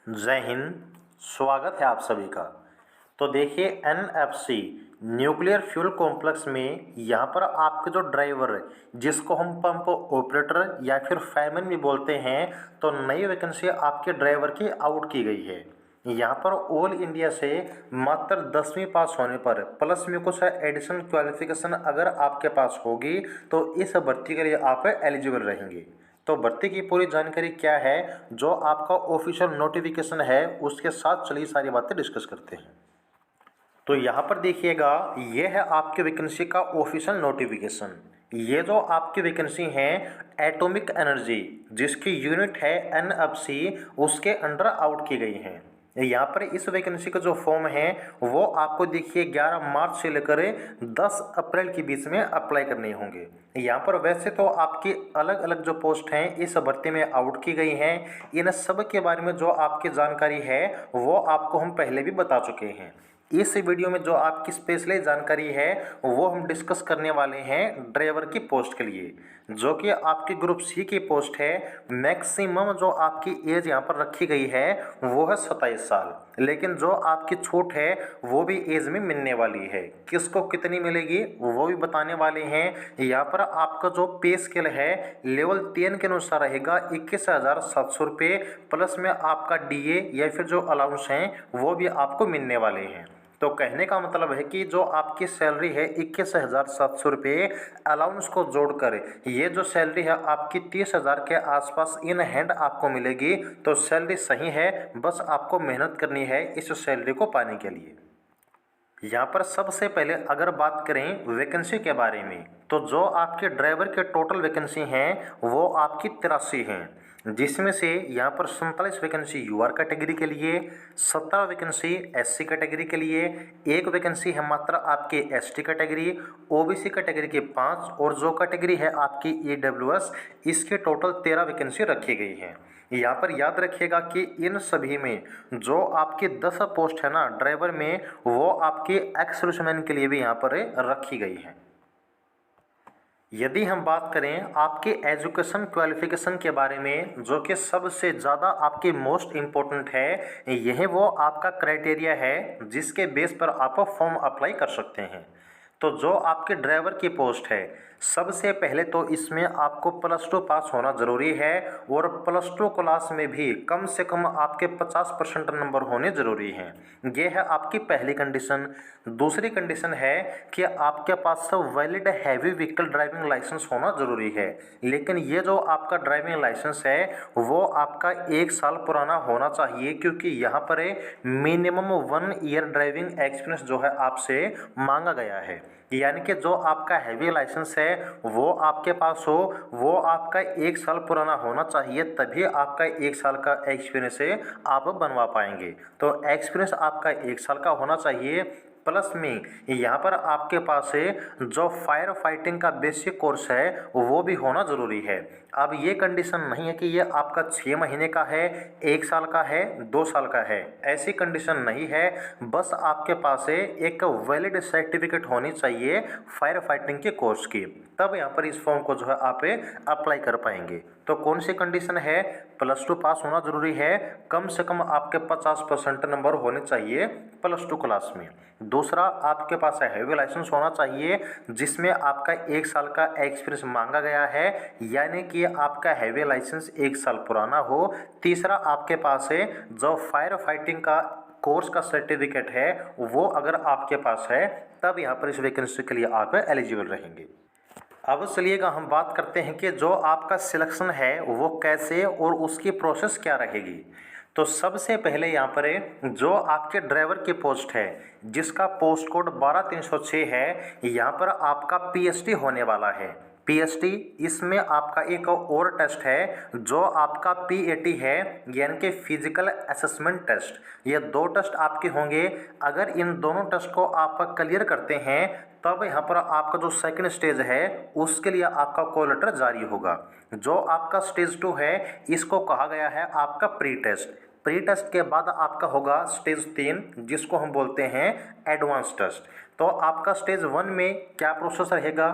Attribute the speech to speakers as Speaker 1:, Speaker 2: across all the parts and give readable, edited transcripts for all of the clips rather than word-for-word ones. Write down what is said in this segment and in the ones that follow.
Speaker 1: जय हिंद। स्वागत है आप सभी का। तो देखिए एनएफसी न्यूक्लियर फ्यूल कॉम्प्लेक्स में यहाँ पर आपके जो ड्राइवर जिसको हम पंप ऑपरेटर या फिर फायरमैन भी बोलते हैं, तो नई वैकेंसी आपके ड्राइवर की आउट की गई है। यहाँ पर ऑल इंडिया से मात्र 10वीं पास होने पर प्लस में कुछ एडिशनल क्वालिफिकेशन अगर आपके पास होगी तो इस भर्ती के लिए आप एलिजिबल रहेंगे। तो भर्ती की पूरी जानकारी क्या है, जो आपका ऑफिशियल नोटिफिकेशन है उसके साथ चलिए सारी बातें डिस्कस करते हैं। तो यहाँ पर देखिएगा, ये है आपके वैकेंसी का ऑफिशियल नोटिफिकेशन। ये जो आपकी वैकेंसी है एटॉमिक एनर्जी जिसकी यूनिट है एनएफसी, उसके अंडर आउट की गई है। यहाँ पर इस वैकेंसी का जो फॉर्म है वो आपको देखिए 11 मार्च से लेकर 10 अप्रैल के बीच में अप्लाई करने होंगे। यहाँ पर वैसे तो आपकी अलग अलग जो पोस्ट हैं इस भर्ती में आउट की गई हैं। इन सब के बारे में जो आपकी जानकारी है वो आपको हम पहले भी बता चुके हैं। इस वीडियो में जो आपकी स्पेशली जानकारी है वो हम डिस्कस करने वाले हैं ड्राइवर की पोस्ट के लिए, जो कि आपकी ग्रुप सी की पोस्ट है। मैक्सिमम जो आपकी एज यहाँ पर रखी गई है वो है 27 साल, लेकिन जो आपकी छूट है वो भी एज में मिलने वाली है। किसको कितनी मिलेगी वो भी बताने वाले हैं। यहाँ पर आपका जो पे स्केल है लेवल 10 के अनुसार रहेगा 21,700 रुपये, प्लस में आपका डीए या फिर जो अलाउंस हैं वो भी आपको मिलने वाले हैं। तो कहने का मतलब है कि जो आपकी सैलरी है 21,700 रुपये, अलाउंस को जोड़कर ये जो सैलरी है आपकी 30,000 के आसपास इन हैंड आपको मिलेगी। तो सैलरी सही है, बस आपको मेहनत करनी है इस सैलरी को पाने के लिए। यहाँ पर सबसे पहले अगर बात करें वैकेंसी के बारे में, तो जो आपके ड्राइवर के टोटल वैकेंसी हैं वो आपकी 83 हैं, जिसमें से यहाँ पर 47 वैकेंसी यूआर कैटेगरी के लिए, 17 वैकेंसी एससी कैटेगरी के लिए, एक वैकेंसी है मात्र आपकी एसटी कैटेगरी, ओबीसी कैटेगरी की 5 और जो कैटेगरी है आपकी ईडब्ल्यूएस, इसके टोटल 13 वैकेंसी रखी गई है। यहाँ पर याद रखिएगा कि इन सभी में जो आपकी 10 पोस्ट है ना ड्राइवर में, वो आपके एक्स सर्विसमैन के लिए भी यहाँ पर रखी गई है। यदि हम बात करें आपके एजुकेशन क्वालिफिकेशन के बारे में, जो कि सबसे ज़्यादा आपकी मोस्ट इम्पोर्टेंट है, यह वो आपका क्राइटेरिया है जिसके बेस पर आप फॉर्म अप्लाई कर सकते हैं। तो जो आपके ड्राइवर की पोस्ट है, सबसे पहले तो इसमें आपको +2 पास होना ज़रूरी है और +2 क्लास में भी कम से कम आपके 50% नंबर होने ज़रूरी हैं। ये है आपकी पहली कंडीशन। दूसरी कंडीशन है कि आपके पास valid heavy vehicle driving licence होना ज़रूरी है, लेकिन ये जो आपका ड्राइविंग लाइसेंस है वो आपका 1 साल पुराना होना चाहिए, क्योंकि यहाँ पर मिनिमम 1 ईयर ड्राइविंग एक्सपीरियंस जो है आपसे मांगा गया है। यानी कि जो आपका हैवी लाइसेंस है वो आपके पास हो, वो आपका 1 साल पुराना होना चाहिए, तभी आपका 1 साल का एक्सपीरियंस है आप बनवा पाएंगे। तो एक्सपीरियंस आपका 1 साल का होना चाहिए, प्लस में यहाँ पर आपके पास है जो फायर फाइटिंग का बेसिक कोर्स है वो भी होना ज़रूरी है। अब ये कंडीशन नहीं है कि ये आपका 6 महीने का है, 1 साल का है, 2 साल का है, ऐसी कंडीशन नहीं है। बस आपके पास है एक वैलिड सर्टिफिकेट होनी चाहिए फायर फाइटिंग के कोर्स की, तब यहाँ पर इस फॉर्म को जो है आप अप्लाई कर पाएंगे। तो कौन सी कंडीशन है? +2 पास होना ज़रूरी है, कम से कम आपके 50% नंबर होने चाहिए +2 क्लास में। दूसरा, आपके पास हैवी लाइसेंस होना चाहिए जिसमें आपका 1 साल का एक्सपीरियंस मांगा गया है, यानी कि आपका हैवी लाइसेंस 1 साल पुराना हो। तीसरा, आपके पास है जो फायर फाइटिंग का कोर्स का सर्टिफिकेट है वो अगर आपके पास है, तब यहाँ पर इस वैकेंसी के लिए आप एलिजिबल रहेंगे। अब चलिएगा हम बात करते हैं कि जो आपका सिलेक्शन है वो कैसे और उसकी प्रोसेस क्या रहेगी। तो सबसे पहले यहाँ पर जो आपके ड्राइवर की पोस्ट है जिसका पोस्ट कोड 12306 है, यहाँ पर आपका पीएचडी होने वाला है। पीएचडी, इसमें आपका एक और टेस्ट है जो आपका पीएटी है, यानी कि फिजिकल असेसमेंट टेस्ट। ये 2 टेस्ट आपके होंगे। अगर इन दोनों टेस्ट को आप क्लियर करते हैं तब यहाँ पर आपका जो सेकंड स्टेज है उसके लिए आपका कॉल लेटर जारी होगा। जो आपका स्टेज 2 है इसको कहा गया है आपका प्री टेस्ट। प्री टेस्ट के बाद आपका होगा स्टेज 3 जिसको हम बोलते हैं एडवांस टेस्ट। तो आपका स्टेज 1 में क्या प्रोसेस रहेगा?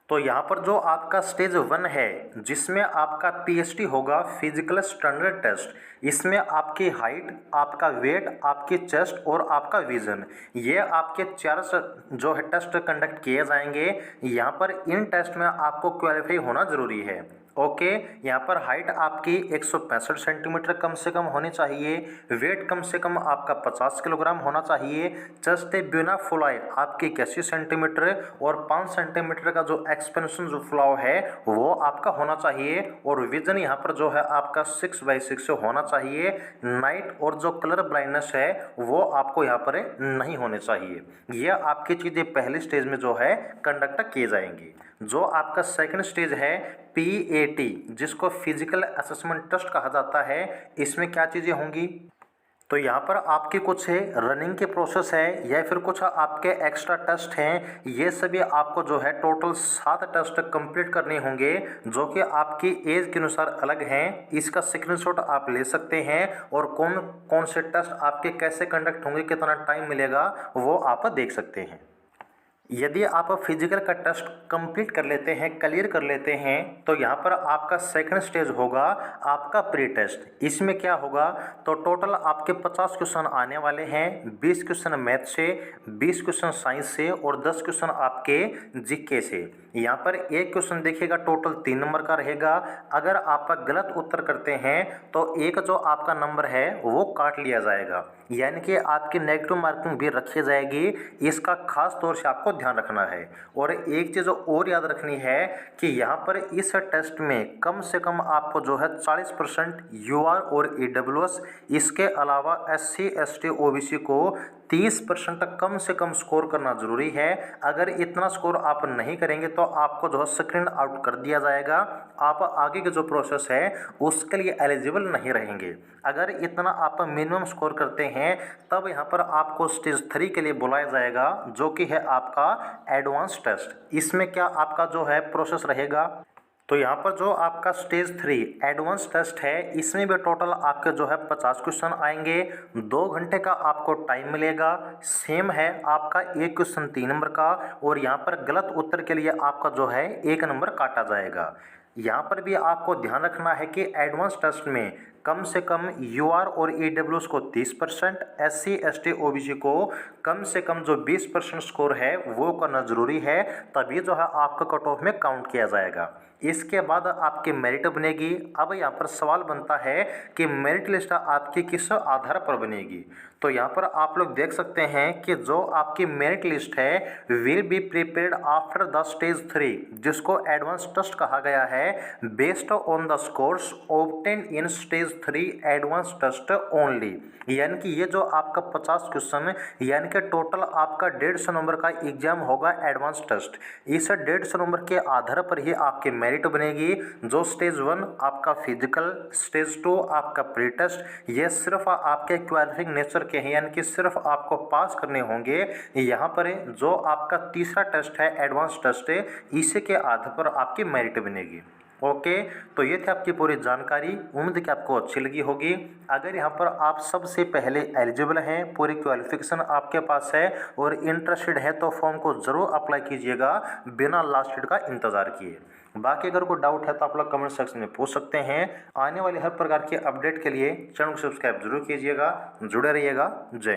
Speaker 1: तो यहाँ पर जो आपका स्टेज 1 है जिसमें आपका पीएसटी होगा, फिजिकल स्टैंडर्ड टेस्ट, इसमें आपकी हाइट, आपका वेट, आपकी चेस्ट और आपका विजन, ये आपके 4 जो है टेस्ट कंडक्ट किए जाएंगे। यहाँ पर इन टेस्ट में आपको क्वालिफाई होना जरूरी है। ओके, यहाँ पर हाइट आपकी 165 सेंटीमीटर कम से कम होनी चाहिए, वेट कम से कम आपका 50 किलोग्राम होना चाहिए, चेस्ट बिना फुलाए आपकी 81 सेंटीमीटर और 5 सेंटीमीटर का जो एक्सपेंशन जो फुलाव है वो आपका होना चाहिए, और विजन यहाँ पर जो है आपका 6/6 होना चाहिए। नाइट और जो कलर ब्लाइंडनेस है वो आपको यहाँ पर नहीं होने चाहिए। ये आपकी चीज़ें पहले स्टेज में जो है कंडक्ट किए जाएंगी। जो आपका सेकंड स्टेज है PAT, जिसको फिजिकल असेसमेंट टेस्ट कहा जाता है, इसमें क्या चीज़ें होंगी? तो यहाँ पर आपकी कुछ है रनिंग के प्रोसेस है या फिर कुछ आपके एक्स्ट्रा टेस्ट हैं, ये सभी आपको जो है टोटल 7 टेस्ट कंप्लीट करने होंगे जो कि आपकी एज के अनुसार अलग हैं। इसका स्क्रीनशॉट आप ले सकते हैं और कौन कौन से टेस्ट आपके कैसे कंडक्ट होंगे, कितना टाइम मिलेगा, वो आप देख सकते हैं। यदि आप फिजिकल का टेस्ट कंप्लीट कर लेते हैं, क्लियर कर लेते हैं, तो यहाँ पर आपका सेकंड स्टेज होगा आपका प्री टेस्ट। इसमें क्या होगा, तो टोटल आपके 50 क्वेश्चन आने वाले हैं, 20 क्वेश्चन मैथ से, 20 क्वेश्चन साइंस से और 10 क्वेश्चन आपके जीके से। यहाँ पर एक क्वेश्चन देखिएगा टोटल 3 नंबर का रहेगा। अगर आप गलत उत्तर करते हैं तो एक जो आपका नंबर है वो काट लिया जाएगा, यानी कि आपकी नेगेटिव मार्किंग भी रखी जाएगी। इसका खास तौर से आपको ध्यान रखना है। और एक चीज़ और याद रखनी है कि यहाँ पर इस टेस्ट में कम से कम आपको जो है 40% यूआर और ईडब्ल्यूएस, इसके अलावा SC ST OBC को 30% तक कम से कम स्कोर करना जरूरी है। अगर इतना स्कोर आप नहीं करेंगे तो आपको जो है स्क्रीन आउट कर दिया जाएगा, आप आगे के जो प्रोसेस है उसके लिए एलिजिबल नहीं रहेंगे। अगर इतना आप मिनिमम स्कोर करते हैं तब यहाँ पर आपको स्टेज 3 के लिए बुलाया जाएगा, जो कि है आपका एडवांस टेस्ट। इसमें क्या आपका जो है प्रोसेस रहेगा, तो यहाँ पर जो आपका स्टेज 3 एडवांस टेस्ट है, इसमें भी टोटल आपके जो है 50 क्वेश्चन आएंगे। 2 घंटे का आपको टाइम मिलेगा। सेम है आपका एक क्वेश्चन 3 नंबर का, और यहाँ पर गलत उत्तर के लिए आपका जो है 1 नंबर काटा जाएगा। यहाँ पर भी आपको ध्यान रखना है कि एडवांस टेस्ट में कम से कम यूआर और ईडब्ल्यूएस को 30%, SC ST OBC को कम से कम जो 20% स्कोर है वो करना जरूरी है, तभी जो है आपका कट ऑफ में काउंट किया जाएगा। इसके बाद आपकी मेरिट बनेगी। अब यहाँ पर सवाल बनता है कि मेरिट लिस्ट आपकी किस आधार पर बनेगी। तो यहाँ पर आप लोग देख सकते हैं कि जो आपकी मेरिट लिस्ट है will be prepared after the stage 3, जिसको एडवांस टेस्ट कहा गया है, based on the scores obtain in stage 3 advance test only. यानी कि ये जो आपका 50 क्वेश्चन यानी कि टोटल आपका 150 नंबर का एग्जाम होगा एडवांस टेस्ट। इस 150 नंबर के आधार पर ही आपकी मेरिट बनेगी। जो स्टेज 1 आपका फिजिकल, स्टेज 2 आपका प्री टेस्ट, ये सिर्फ आपके क्वालिफाइंग नेचर के हैं, यानी कि सिर्फ आपको पास करने होंगे। यहाँ पर जो आपका तीसरा टेस्ट है एडवांस टेस्ट है, इसी के आधार पर आपकी मेरिट बनेगी। ओके, तो ये थी आपकी पूरी जानकारी। उम्मीद कि आपको अच्छी लगी होगी। अगर यहाँ पर आप सबसे पहले एलिजिबल हैं, पूरी क्वालिफिकेशन आपके पास है और इंटरेस्टेड है, तो फॉर्म को ज़रूर अप्लाई कीजिएगा बिना लास्ट डेट का इंतज़ार किए। बाकी अगर कोई डाउट है तो आप लोग कमेंट सेक्शन में पूछ सकते हैं। आने वाली हर प्रकार की अपडेट के लिए चैनल को सब्सक्राइब जरूर कीजिएगा। जुड़े रहिएगा। जय।